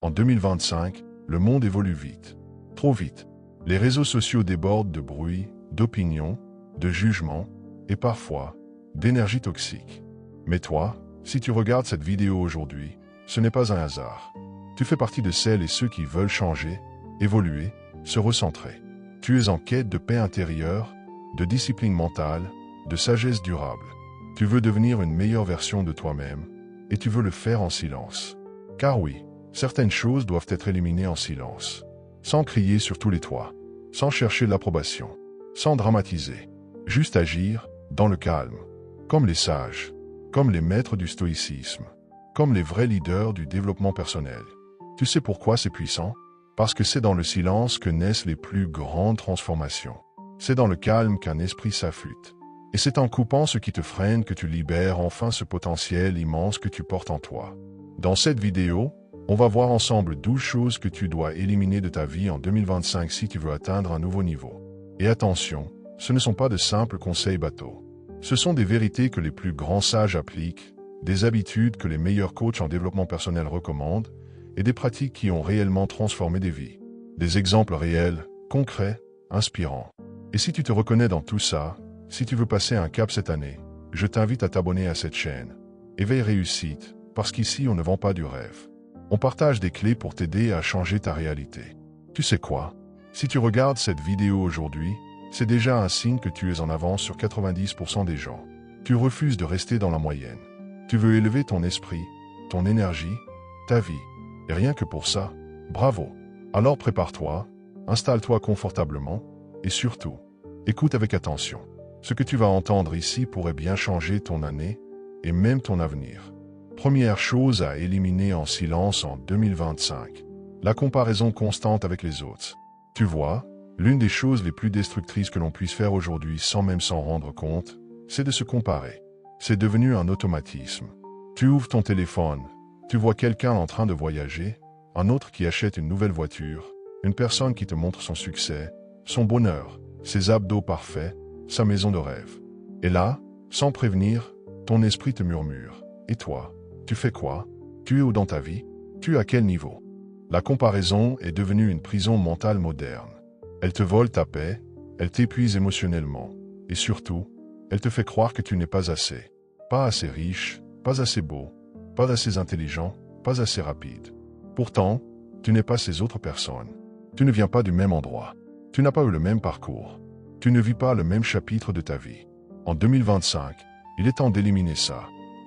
En 2025, le monde évolue vite. Trop vite. Les réseaux sociaux débordent de bruit, d'opinions, de jugements et parfois d'énergie toxique. Mais toi, si tu regardes cette vidéo aujourd'hui, ce n'est pas un hasard. Tu fais partie de celles et ceux qui veulent changer, évoluer, se recentrer. Tu es en quête de paix intérieure, de discipline mentale, de sagesse durable. Tu veux devenir une meilleure version de toi-même et tu veux le faire en silence. Car oui, certaines choses doivent être éliminées en silence, sans crier sur tous les toits, sans chercher l'approbation, sans dramatiser, juste agir dans le calme, comme les sages, comme les maîtres du stoïcisme, comme les vrais leaders du développement personnel. Tu sais pourquoi c'est puissant? Parce que c'est dans le silence que naissent les plus grandes transformations. C'est dans le calme qu'un esprit s'affûte. Et c'est en coupant ce qui te freine que tu libères enfin ce potentiel immense que tu portes en toi. Dans cette vidéo, on va voir ensemble 12 choses que tu dois éliminer de ta vie en 2025 si tu veux atteindre un nouveau niveau. Et attention, ce ne sont pas de simples conseils bateaux. Ce sont des vérités que les plus grands sages appliquent, des habitudes que les meilleurs coachs en développement personnel recommandent, et des pratiques qui ont réellement transformé des vies. Des exemples réels, concrets, inspirants. Et si tu te reconnais dans tout ça, si tu veux passer un cap cette année, je t'invite à t'abonner à cette chaîne. Éveil Réussite, parce qu'ici on ne vend pas du rêve. On partage des clés pour t'aider à changer ta réalité. Tu sais quoi? Si tu regardes cette vidéo aujourd'hui, c'est déjà un signe que tu es en avance sur 90% des gens. Tu refuses de rester dans la moyenne. Tu veux élever ton esprit, ton énergie, ta vie. Et rien que pour ça, bravo. Alors prépare-toi, installe-toi confortablement, et surtout, écoute avec attention. Ce que tu vas entendre ici pourrait bien changer ton année, et même ton avenir. Première chose à éliminer en silence en 2025. La comparaison constante avec les autres. Tu vois, l'une des choses les plus destructrices que l'on puisse faire aujourd'hui sans même s'en rendre compte, c'est de se comparer. C'est devenu un automatisme. Tu ouvres ton téléphone, tu vois quelqu'un en train de voyager, un autre qui achète une nouvelle voiture, une personne qui te montre son succès, son bonheur, ses abdos parfaits, sa maison de rêve. Et là, sans prévenir, ton esprit te murmure. Et toi, tu fais quoi? Tu es où dans ta vie? Tu es à quel niveau? La comparaison est devenue une prison mentale moderne. Elle te vole ta paix, elle t'épuise émotionnellement, et surtout, elle te fait croire que tu n'es pas assez riche, pas assez beau, pas assez intelligent, pas assez rapide. Pourtant, tu n'es pas ces autres personnes. Tu ne viens pas du même endroit. Tu n'as pas eu le même parcours. Tu ne vis pas le même chapitre de ta vie. En 2025, il est temps d'éliminer ça,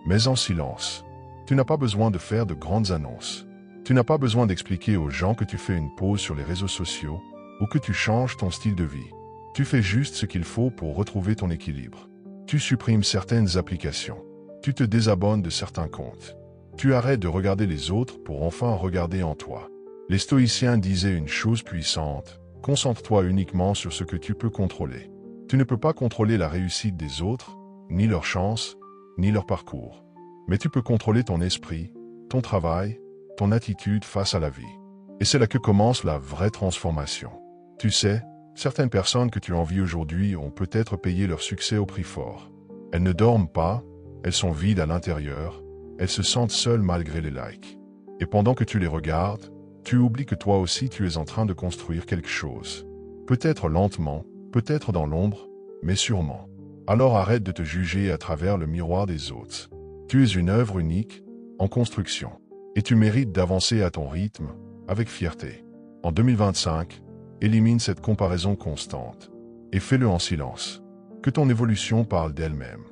mais en silence. Tu n'as pas besoin de faire de grandes annonces. Tu n'as pas besoin d'expliquer aux gens que tu fais une pause sur les réseaux sociaux ou que tu changes ton style de vie. Tu fais juste ce qu'il faut pour retrouver ton équilibre. Tu supprimes certaines applications. Tu te désabonnes de certains comptes. Tu arrêtes de regarder les autres pour enfin regarder en toi. Les stoïciens disaient une chose puissante: concentre-toi uniquement sur ce que tu peux contrôler. Tu ne peux pas contrôler la réussite des autres, ni leur chance, ni leur parcours. Mais tu peux contrôler ton esprit, ton travail, ton attitude face à la vie. Et c'est là que commence la vraie transformation. Tu sais, certaines personnes que tu envies aujourd'hui ont peut-être payé leur succès au prix fort. Elles ne dorment pas, elles sont vides à l'intérieur, elles se sentent seules malgré les likes. Et pendant que tu les regardes, tu oublies que toi aussi tu es en train de construire quelque chose. Peut-être lentement, peut-être dans l'ombre, mais sûrement. Alors arrête de te juger à travers le miroir des autres. Tu es une œuvre unique, en construction. Et tu mérites d'avancer à ton rythme, avec fierté. En 2025, élimine cette comparaison constante. Et fais-le en silence. Que ton évolution parle d'elle-même.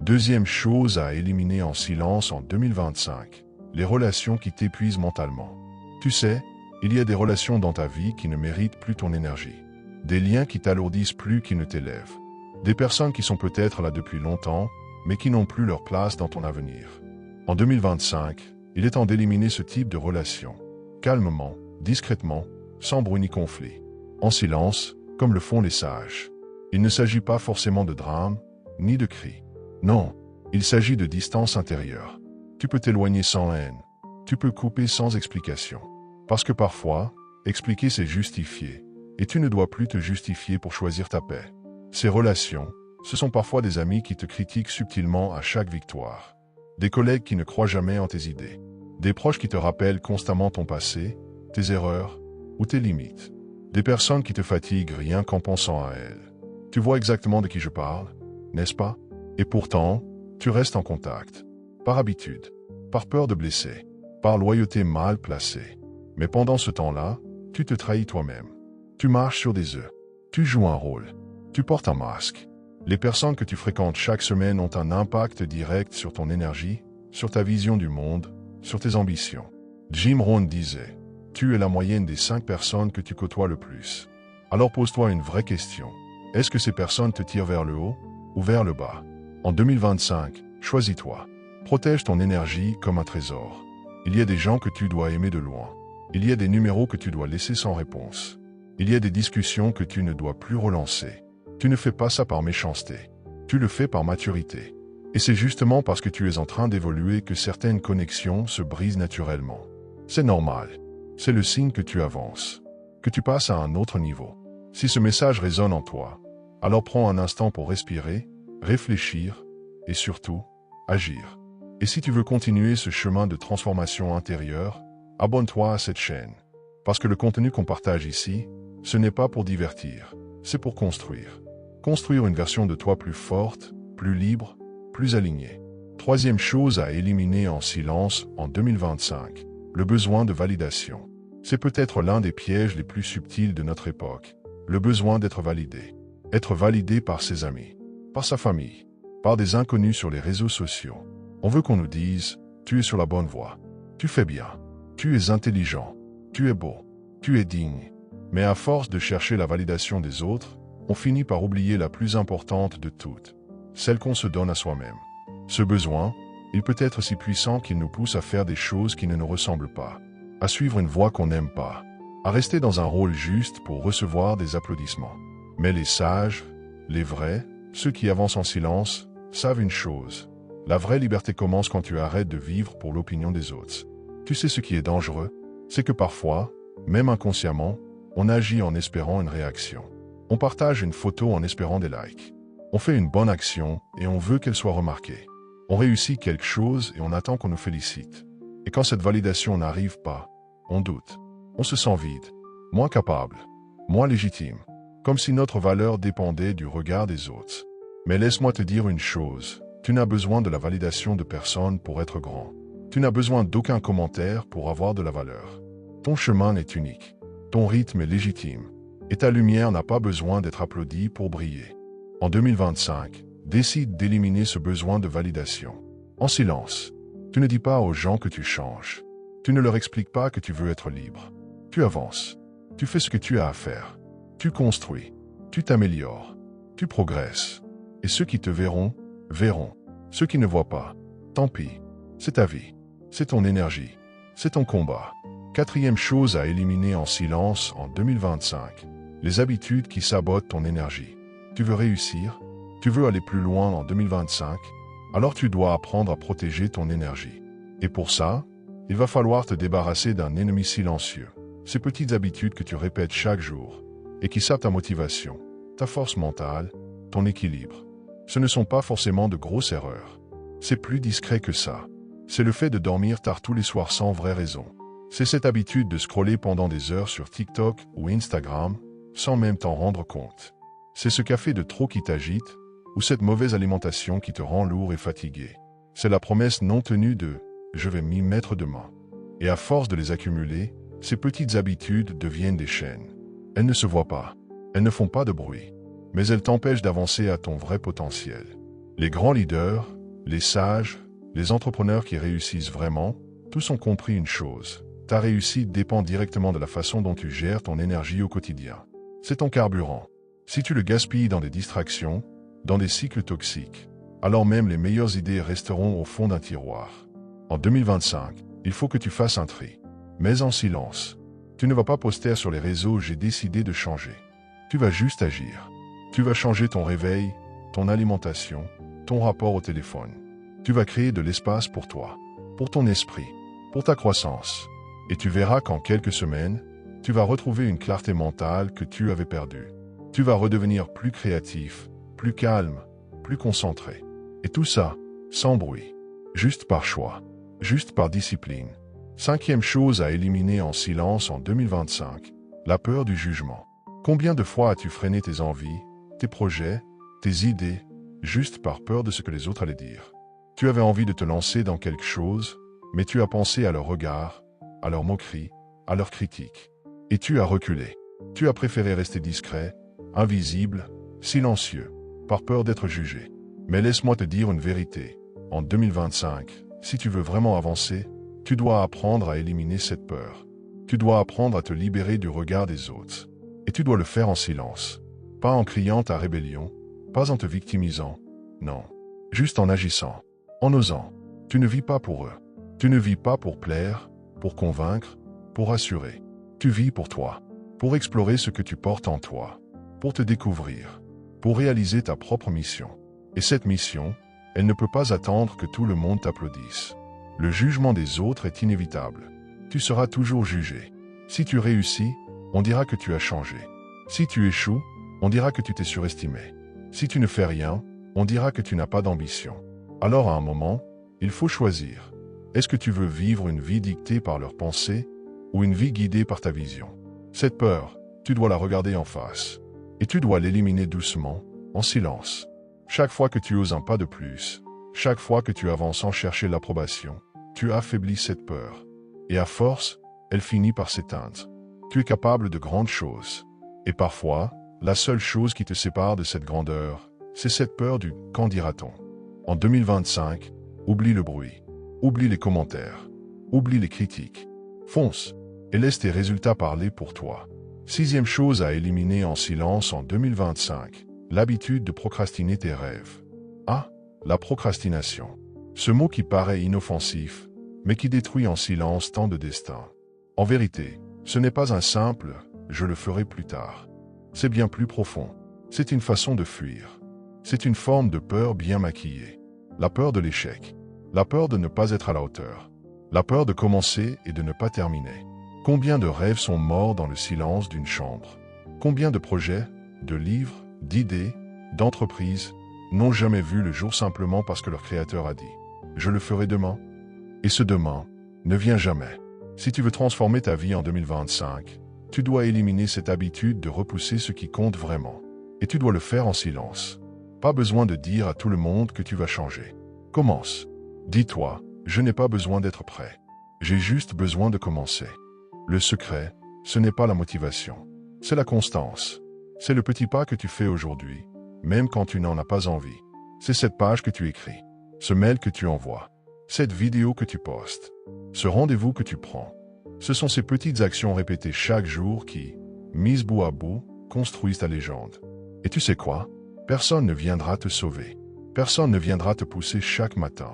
Deuxième chose à éliminer en silence en 2025. Les relations qui t'épuisent mentalement. Tu sais, il y a des relations dans ta vie qui ne méritent plus ton énergie. Des liens qui t'alourdissent plus qu'ils ne t'élèvent. Des personnes qui sont peut-être là depuis longtemps, mais qui n'ont plus leur place dans ton avenir. En 2025, il est temps d'éliminer ce type de relations. Calmement, discrètement, sans bruit ni conflit. En silence, comme le font les sages. Il ne s'agit pas forcément de drame, ni de cris. Non, il s'agit de distance intérieure. Tu peux t'éloigner sans haine. Tu peux couper sans explication. Parce que parfois, expliquer c'est justifier. Et tu ne dois plus te justifier pour choisir ta paix. Ces relations, ce sont parfois des amis qui te critiquent subtilement à chaque victoire. Des collègues qui ne croient jamais en tes idées. Des proches qui te rappellent constamment ton passé, tes erreurs ou tes limites. Des personnes qui te fatiguent rien qu'en pensant à elles. Tu vois exactement de qui je parle, n'est-ce pas? Et pourtant, tu restes en contact. Par habitude, par peur de blesser, par loyauté mal placée. Mais pendant ce temps-là, tu te trahis toi-même. Tu marches sur des œufs. Tu joues un rôle. Tu portes un masque. Les personnes que tu fréquentes chaque semaine ont un impact direct sur ton énergie, sur ta vision du monde, sur tes ambitions. Jim Rohn disait, « Tu es la moyenne des 5 personnes que tu côtoies le plus. » Alors pose-toi une vraie question. Est-ce que ces personnes te tirent vers le haut ou vers le bas? En 2025, choisis-toi. Protège ton énergie comme un trésor. Il y a des gens que tu dois aimer de loin. Il y a des numéros que tu dois laisser sans réponse. Il y a des discussions que tu ne dois plus relancer. Tu ne fais pas ça par méchanceté. Tu le fais par maturité. Et c'est justement parce que tu es en train d'évoluer que certaines connexions se brisent naturellement. C'est normal. C'est le signe que tu avances, que tu passes à un autre niveau. Si ce message résonne en toi, alors prends un instant pour respirer, réfléchir et surtout, agir. Et si tu veux continuer ce chemin de transformation intérieure, abonne-toi à cette chaîne. Parce que le contenu qu'on partage ici, ce n'est pas pour divertir, c'est pour construire. Construire une version de toi plus forte, plus libre, plus alignée. Troisième chose à éliminer en silence en 2025, le besoin de validation. C'est peut-être l'un des pièges les plus subtils de notre époque. Le besoin d'être validé. Être validé par ses amis, par sa famille, par des inconnus sur les réseaux sociaux. On veut qu'on nous dise « Tu es sur la bonne voie, tu fais bien, tu es intelligent, tu es beau, tu es digne ». Mais à force de chercher la validation des autres, on finit par oublier la plus importante de toutes, celle qu'on se donne à soi-même. Ce besoin, il peut être si puissant qu'il nous pousse à faire des choses qui ne nous ressemblent pas, à suivre une voie qu'on n'aime pas, à rester dans un rôle juste pour recevoir des applaudissements. Mais les sages, les vrais, ceux qui avancent en silence, savent une chose. La vraie liberté commence quand tu arrêtes de vivre pour l'opinion des autres. Tu sais ce qui est dangereux? C'est que parfois, même inconsciemment, on agit en espérant une réaction. On partage une photo en espérant des likes. On fait une bonne action et on veut qu'elle soit remarquée. On réussit quelque chose et on attend qu'on nous félicite. Et quand cette validation n'arrive pas, on doute. On se sent vide, moins capable, moins légitime, comme si notre valeur dépendait du regard des autres. Mais laisse-moi te dire une chose, tu n'as besoin de la validation de personne pour être grand. Tu n'as besoin d'aucun commentaire pour avoir de la valeur. Ton chemin est unique, ton rythme est légitime, et ta lumière n'a pas besoin d'être applaudie pour briller. En 2025, décide d'éliminer ce besoin de validation. En silence, tu ne dis pas aux gens que tu changes. Tu ne leur expliques pas que tu veux être libre. Tu avances. Tu fais ce que tu as à faire. Tu construis. Tu t'améliores. Tu progresses. Et ceux qui te verront, verront. Ceux qui ne voient pas, tant pis. C'est ta vie. C'est ton énergie. C'est ton combat. Quatrième chose à éliminer en silence en 2025. Les habitudes qui sabotent ton énergie. Tu veux réussir? Tu veux aller plus loin en 2025? Alors tu dois apprendre à protéger ton énergie. Et pour ça, il va falloir te débarrasser d'un ennemi silencieux. Ces petites habitudes que tu répètes chaque jour et qui sapent ta motivation, ta force mentale, ton équilibre. Ce ne sont pas forcément de grosses erreurs. C'est plus discret que ça. C'est le fait de dormir tard tous les soirs sans vraie raison. C'est cette habitude de scroller pendant des heures sur TikTok ou Instagram sans même t'en rendre compte. C'est ce café de trop qui t'agite ou cette mauvaise alimentation qui te rend lourd et fatigué. C'est la promesse non tenue de « je vais m'y mettre demain ». Et à force de les accumuler, ces petites habitudes deviennent des chaînes. Elles ne se voient pas, elles ne font pas de bruit, mais elles t'empêchent d'avancer à ton vrai potentiel. Les grands leaders, les sages, les entrepreneurs qui réussissent vraiment, tous ont compris une chose. Ta réussite dépend directement de la façon dont tu gères ton énergie au quotidien. C'est ton carburant. Si tu le gaspilles dans des distractions, dans des cycles toxiques, alors même les meilleures idées resteront au fond d'un tiroir. En 2025, il faut que tu fasses un tri. Mais en silence. Tu ne vas pas poster sur les réseaux « j'ai décidé de changer ». Tu vas juste agir. Tu vas changer ton réveil, ton alimentation, ton rapport au téléphone. Tu vas créer de l'espace pour toi, pour ton esprit, pour ta croissance. Et tu verras qu'en quelques semaines, tu vas retrouver une clarté mentale que tu avais perdue. Tu vas redevenir plus créatif, plus calme, plus concentré. Et tout ça, sans bruit, juste par choix, juste par discipline. Cinquième chose à éliminer en silence en 2025, la peur du jugement. Combien de fois as-tu freiné tes envies, tes projets, tes idées, juste par peur de ce que les autres allaient dire? Tu avais envie de te lancer dans quelque chose, mais tu as pensé à leur regard, à leurs moqueries, à leurs critiques. Et tu as reculé. Tu as préféré rester discret, invisible, silencieux, par peur d'être jugé. Mais laisse-moi te dire une vérité. En 2025, si tu veux vraiment avancer, tu dois apprendre à éliminer cette peur. Tu dois apprendre à te libérer du regard des autres. Et tu dois le faire en silence. Pas en criant ta rébellion, pas en te victimisant. Non. Juste en agissant. En osant. Tu ne vis pas pour eux. Tu ne vis pas pour plaire, pour convaincre, pour rassurer. Tu vis pour toi. Pour explorer ce que tu portes en toi. Pour te découvrir. Pour réaliser ta propre mission. Et cette mission, elle ne peut pas attendre que tout le monde t'applaudisse. Le jugement des autres est inévitable. Tu seras toujours jugé. Si tu réussis, on dira que tu as changé. Si tu échoues, on dira que tu t'es surestimé. Si tu ne fais rien, on dira que tu n'as pas d'ambition. Alors à un moment, il faut choisir. Est-ce que tu veux vivre une vie dictée par leurs pensées ou une vie guidée par ta vision? Cette peur, tu dois la regarder en face. Et tu dois l'éliminer doucement, en silence. Chaque fois que tu oses un pas de plus, chaque fois que tu avances sans chercher l'approbation, tu affaiblis cette peur. Et à force, elle finit par s'éteindre. Tu es capable de grandes choses. Et parfois, la seule chose qui te sépare de cette grandeur, c'est cette peur du « qu'en dira-t-on ». En 2025, oublie le bruit, oublie les commentaires, oublie les critiques. Fonce et laisse tes résultats parler pour toi. Sixième chose à éliminer en silence en 2025, l'habitude de procrastiner tes rêves. Ah, la procrastination. Ce mot qui paraît inoffensif, mais qui détruit en silence tant de destins. En vérité, ce n'est pas un simple « je le ferai plus tard ». C'est bien plus profond. C'est une façon de fuir. C'est une forme de peur bien maquillée. La peur de l'échec. La peur de ne pas être à la hauteur. La peur de commencer et de ne pas terminer. Combien de rêves sont morts dans le silence d'une chambre? Combien de projets, de livres, d'idées, d'entreprises n'ont jamais vu le jour simplement parce que leur créateur a dit « je le ferai demain ». Et ce demain ne vient jamais. Si tu veux transformer ta vie en 2025, tu dois éliminer cette habitude de repousser ce qui compte vraiment. Et tu dois le faire en silence. Pas besoin de dire à tout le monde que tu vas changer. Commence. Dis-toi, je n'ai pas besoin d'être prêt. J'ai juste besoin de commencer. Le secret, ce n'est pas la motivation. C'est la constance. C'est le petit pas que tu fais aujourd'hui, même quand tu n'en as pas envie. C'est cette page que tu écris, ce mail que tu envoies, cette vidéo que tu postes, ce rendez-vous que tu prends. Ce sont ces petites actions répétées chaque jour qui, mises bout à bout, construisent ta légende. Et tu sais quoi? Personne ne viendra te sauver. Personne ne viendra te pousser chaque matin.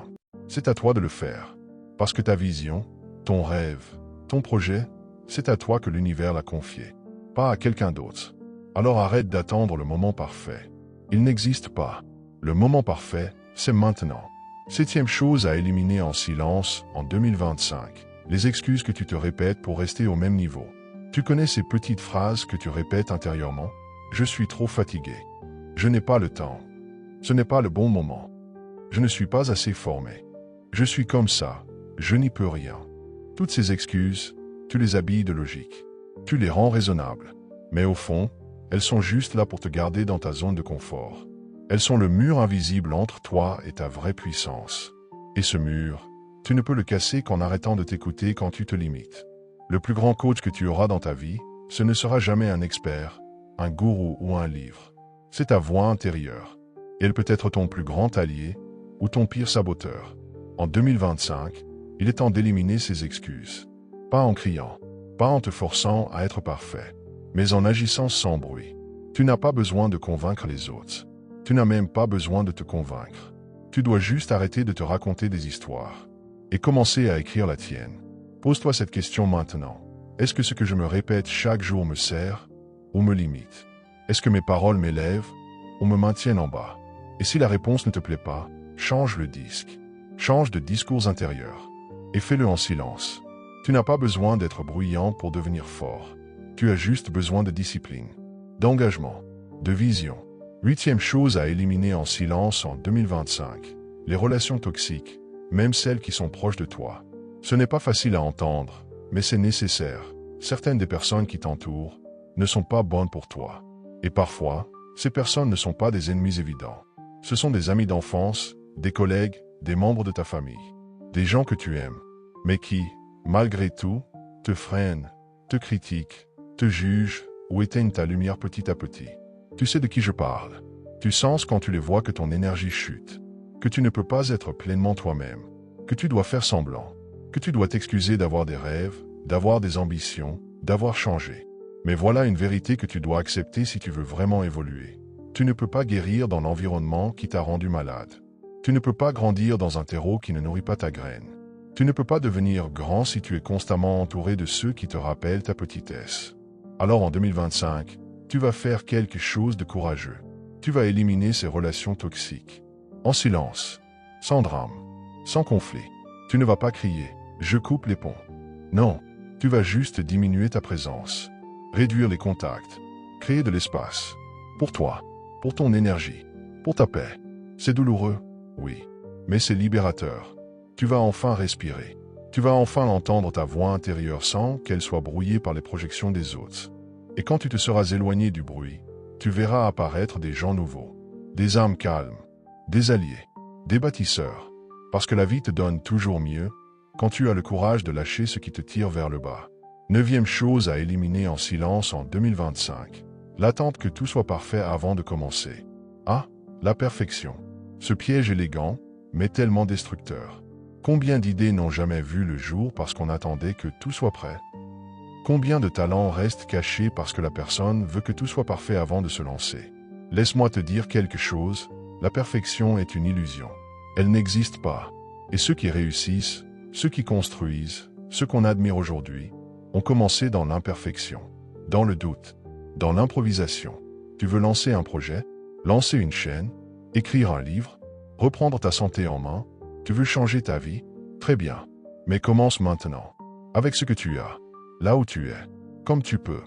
C'est à toi de le faire. Parce que ta vision, ton rêve, ton projet, c'est à toi que l'univers l'a confié, pas à quelqu'un d'autre. Alors arrête d'attendre le moment parfait. Il n'existe pas. Le moment parfait, c'est maintenant. Septième chose à éliminer en silence en 2025. Les excuses que tu te répètes pour rester au même niveau. Tu connais ces petites phrases que tu répètes intérieurement? Je suis trop fatigué. Je n'ai pas le temps. Ce n'est pas le bon moment. Je ne suis pas assez formé. Je suis comme ça. Je n'y peux rien. Toutes ces excuses, tu les habilles de logique. Tu les rends raisonnables. Mais au fond, elles sont juste là pour te garder dans ta zone de confort. Elles sont le mur invisible entre toi et ta vraie puissance. Et ce mur, tu ne peux le casser qu'en arrêtant de t'écouter quand tu te limites. Le plus grand coach que tu auras dans ta vie, ce ne sera jamais un expert, un gourou ou un livre. C'est ta voix intérieure. Et elle peut être ton plus grand allié ou ton pire saboteur. En 2025, il est temps d'éliminer ces excuses. Pas en criant, pas en te forçant à être parfait, mais en agissant sans bruit. Tu n'as pas besoin de convaincre les autres. Tu n'as même pas besoin de te convaincre. Tu dois juste arrêter de te raconter des histoires et commencer à écrire la tienne. Pose-toi cette question maintenant. Est-ce que ce que je me répète chaque jour me sert ou me limite? Est-ce que mes paroles m'élèvent ou me maintiennent en bas? Et si la réponse ne te plaît pas, change le disque. Change de discours intérieur. Et fais-le en silence. Tu n'as pas besoin d'être bruyant pour devenir fort. Tu as juste besoin de discipline, d'engagement, de vision. Huitième chose à éliminer en silence en 2025. Les relations toxiques, même celles qui sont proches de toi. Ce n'est pas facile à entendre, mais c'est nécessaire. Certaines des personnes qui t'entourent ne sont pas bonnes pour toi. Et parfois, ces personnes ne sont pas des ennemis évidents. Ce sont des amis d'enfance, des collègues, des membres de ta famille. Des gens que tu aimes, mais qui, malgré tout, te freinent, te critiquent, te jugent ou éteignent ta lumière petit à petit. Tu sais de qui je parle. Tu sens quand tu les vois que ton énergie chute, que tu ne peux pas être pleinement toi-même, que tu dois faire semblant, que tu dois t'excuser d'avoir des rêves, d'avoir des ambitions, d'avoir changé. Mais voilà une vérité que tu dois accepter si tu veux vraiment évoluer. Tu ne peux pas guérir dans l'environnement qui t'a rendu malade. Tu ne peux pas grandir dans un terreau qui ne nourrit pas ta graine. Tu ne peux pas devenir grand si tu es constamment entouré de ceux qui te rappellent ta petitesse. Alors en 2025, tu vas faire quelque chose de courageux. Tu vas éliminer ces relations toxiques. En silence, sans drame, sans conflit. Tu ne vas pas crier « je coupe les ponts ». Non, tu vas juste diminuer ta présence, réduire les contacts, créer de l'espace. Pour toi, pour ton énergie, pour ta paix. C'est douloureux, oui, mais c'est libérateur. Tu vas enfin respirer. Tu vas enfin entendre ta voix intérieure sans qu'elle soit brouillée par les projections des autres. Et quand tu te seras éloigné du bruit, tu verras apparaître des gens nouveaux, des âmes calmes, des alliés, des bâtisseurs. Parce que la vie te donne toujours mieux quand tu as le courage de lâcher ce qui te tire vers le bas. 9e chose à éliminer en silence en 2025. L'attente que tout soit parfait avant de commencer. Ah, la perfection. Ce piège élégant, mais tellement destructeur. Combien d'idées n'ont jamais vu le jour parce qu'on attendait que tout soit prêt? Combien de talents restent cachés parce que la personne veut que tout soit parfait avant de se lancer? Laisse-moi te dire quelque chose, la perfection est une illusion. Elle n'existe pas. Et ceux qui réussissent, ceux qui construisent, ceux qu'on admire aujourd'hui, ont commencé dans l'imperfection, dans le doute, dans l'improvisation. Tu veux lancer un projet, lancer une chaîne, écrire un livre, reprendre ta santé en main, tu veux changer ta vie? Très bien. Mais commence maintenant. Avec ce que tu as, là où tu es, comme tu peux.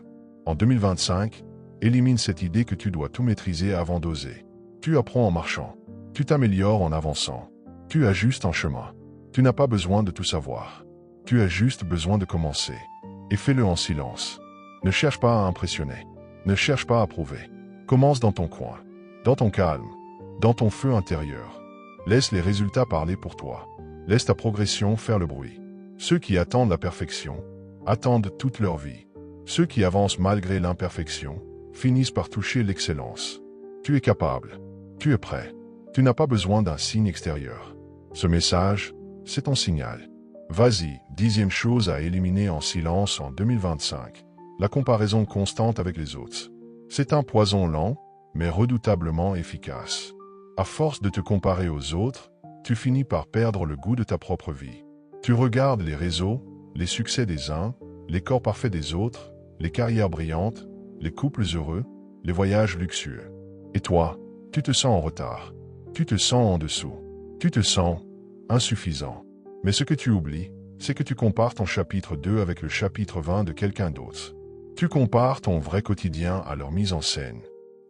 En 2025, élimine cette idée que tu dois tout maîtriser avant d'oser. Tu apprends en marchant. Tu t'améliores en avançant. Tu ajustes en chemin. Tu n'as pas besoin de tout savoir. Tu as juste besoin de commencer. Et fais-le en silence. Ne cherche pas à impressionner. Ne cherche pas à prouver. Commence dans ton coin, dans ton calme, dans ton feu intérieur. Laisse les résultats parler pour toi. Laisse ta progression faire le bruit. Ceux qui attendent la perfection, attendent toute leur vie. Ceux qui avancent malgré l'imperfection, finissent par toucher l'excellence. Tu es capable. Tu es prêt. Tu n'as pas besoin d'un signe extérieur. Ce message, c'est ton signal. Vas-y, 10e chose à éliminer en silence en 2025. La comparaison constante avec les autres. C'est un poison lent, mais redoutablement efficace. À force de te comparer aux autres, tu finis par perdre le goût de ta propre vie. Tu regardes les réseaux, les succès des uns, les corps parfaits des autres, les carrières brillantes, les couples heureux, les voyages luxueux. Et toi, tu te sens en retard. Tu te sens en dessous. Tu te sens insuffisant. Mais ce que tu oublies, c'est que tu compares ton chapitre 2 avec le chapitre 20 de quelqu'un d'autre. Tu compares ton vrai quotidien à leur mise en scène.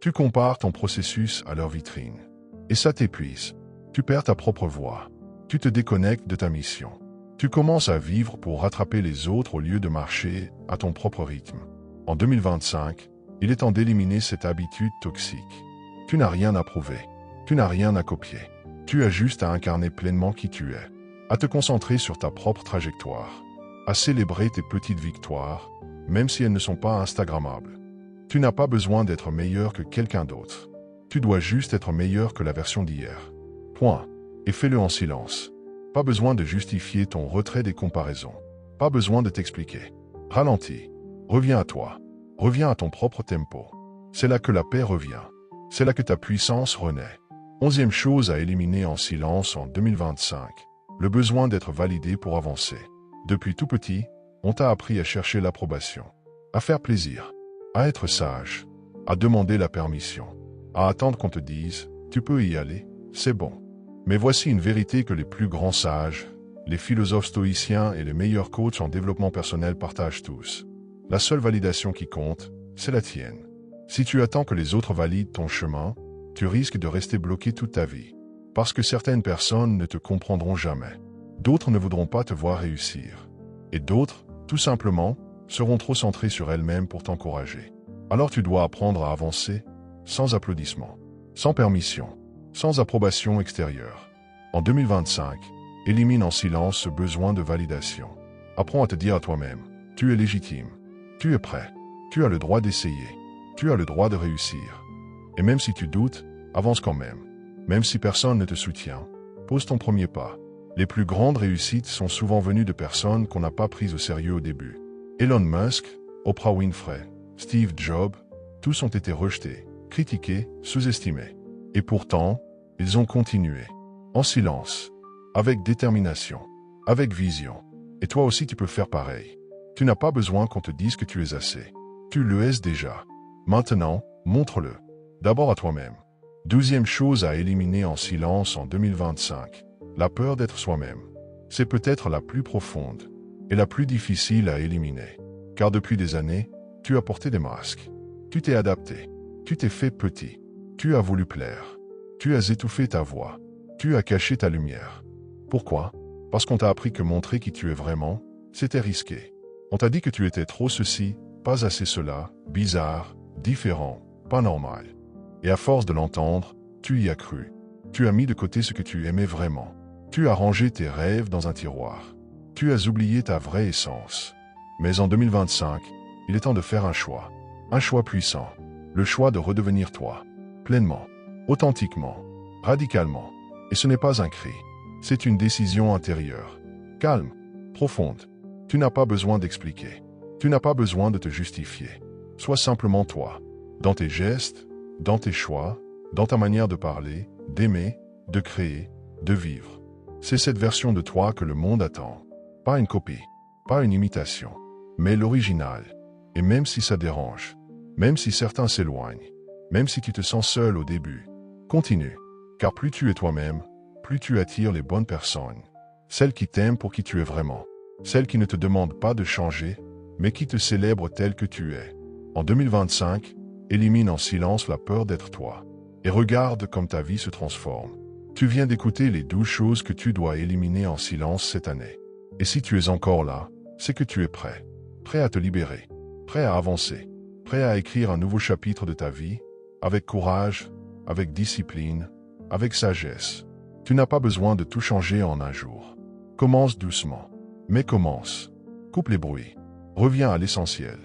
Tu compares ton processus à leur vitrine. Et ça t'épuise. Tu perds ta propre voix. Tu te déconnectes de ta mission. Tu commences à vivre pour rattraper les autres au lieu de marcher à ton propre rythme. En 2025, il est temps d'éliminer cette habitude toxique. Tu n'as rien à prouver. Tu n'as rien à copier. Tu as juste à incarner pleinement qui tu es. À te concentrer sur ta propre trajectoire. À célébrer tes petites victoires, même si elles ne sont pas instagrammables. Tu n'as pas besoin d'être meilleur que quelqu'un d'autre. Tu dois juste être meilleur que la version d'hier. Point. Et fais-le en silence. Pas besoin de justifier ton retrait des comparaisons. Pas besoin de t'expliquer. Ralentis. Reviens à toi. Reviens à ton propre tempo. C'est là que la paix revient. C'est là que ta puissance renaît. 11e chose à éliminer en silence en 2025. Le besoin d'être validé pour avancer. Depuis tout petit, on t'a appris à chercher l'approbation, à faire plaisir, à être sage, à demander la permission, à attendre qu'on te dise « tu peux y aller, c'est bon ». Mais voici une vérité que les plus grands sages, les philosophes stoïciens et les meilleurs coachs en développement personnel partagent tous. La seule validation qui compte, c'est la tienne. Si tu attends que les autres valident ton chemin, tu risques de rester bloqué toute ta vie. Parce que certaines personnes ne te comprendront jamais. D'autres ne voudront pas te voir réussir. Et d'autres, tout simplement, seront trop centrés sur elles-mêmes pour t'encourager. Alors tu dois apprendre à avancer, sans applaudissements, sans permission, sans approbation extérieure. En 2025, élimine en silence ce besoin de validation. Apprends à te dire à toi-même, tu es légitime, tu es prêt, tu as le droit d'essayer, tu as le droit de réussir. Et même si tu doutes, avance quand même. Même si personne ne te soutient, pose ton premier pas. Les plus grandes réussites sont souvent venues de personnes qu'on n'a pas prises au sérieux au début. Elon Musk, Oprah Winfrey, Steve Jobs, tous ont été rejetés, critiqués, sous-estimés. Et pourtant, ils ont continué. En silence, avec détermination, avec vision. Et toi aussi tu peux faire pareil. Tu n'as pas besoin qu'on te dise que tu es assez. Tu le es déjà. Maintenant, montre-le. D'abord à toi-même. 12e chose à éliminer en silence en 2025. La peur d'être soi-même. C'est peut-être la plus profonde et la plus difficile à éliminer. Car depuis des années, tu as porté des masques. Tu t'es adapté. Tu t'es fait petit. Tu as voulu plaire. Tu as étouffé ta voix. Tu as caché ta lumière. Pourquoi? Parce qu'on t'a appris que montrer qui tu es vraiment, c'était risqué. On t'a dit que tu étais trop ceci, pas assez cela, bizarre, différent, pas normal. Et à force de l'entendre, tu y as cru. Tu as mis de côté ce que tu aimais vraiment. Tu as rangé tes rêves dans un tiroir. Tu as oublié ta vraie essence. Mais en 2025, il est temps de faire un choix puissant. Le choix de redevenir toi, pleinement, authentiquement, radicalement. Et ce n'est pas un cri, c'est une décision intérieure, calme, profonde. Tu n'as pas besoin d'expliquer. Tu n'as pas besoin de te justifier. Sois simplement toi, dans tes gestes, dans tes choix, dans ta manière de parler, d'aimer, de créer, de vivre. C'est cette version de toi que le monde attend. Pas une copie, pas une imitation, mais l'original. Et même si ça dérange, même si certains s'éloignent, même si tu te sens seul au début, continue. Car plus tu es toi-même, plus tu attires les bonnes personnes. Celles qui t'aiment pour qui tu es vraiment. Celles qui ne te demandent pas de changer, mais qui te célèbrent tel que tu es. En 2025, élimine en silence la peur d'être toi. Et regarde comme ta vie se transforme. Tu viens d'écouter les 12 choses que tu dois éliminer en silence cette année. Et si tu es encore là, c'est que tu es prêt. Prêt à te libérer. Prêt à avancer. Prêt à écrire un nouveau chapitre de ta vie, avec courage, avec discipline, avec sagesse. Tu n'as pas besoin de tout changer en un jour. Commence doucement. Mais commence. Coupe les bruits. Reviens à l'essentiel.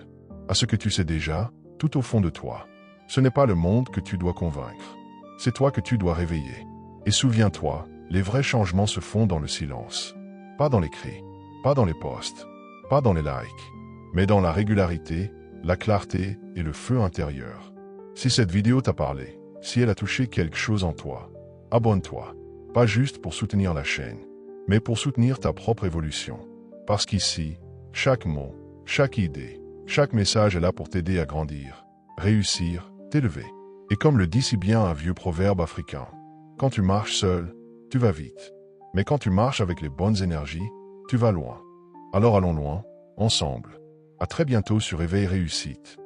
À ce que tu sais déjà, tout au fond de toi. Ce n'est pas le monde que tu dois convaincre. C'est toi que tu dois réveiller. Et souviens-toi, les vrais changements se font dans le silence. Pas dans les cris, pas dans les posts, pas dans les likes, mais dans la régularité, la clarté et le feu intérieur. Si cette vidéo t'a parlé, si elle a touché quelque chose en toi, abonne-toi. Pas juste pour soutenir la chaîne, mais pour soutenir ta propre évolution. Parce qu'ici, chaque mot, chaque idée, chaque message est là pour t'aider à grandir, réussir, t'élever. Et comme le dit si bien un vieux proverbe africain, quand tu marches seul, tu vas vite. Mais quand tu marches avec les bonnes énergies, tu vas loin. Alors allons loin, ensemble. À très bientôt sur Éveil Réussite.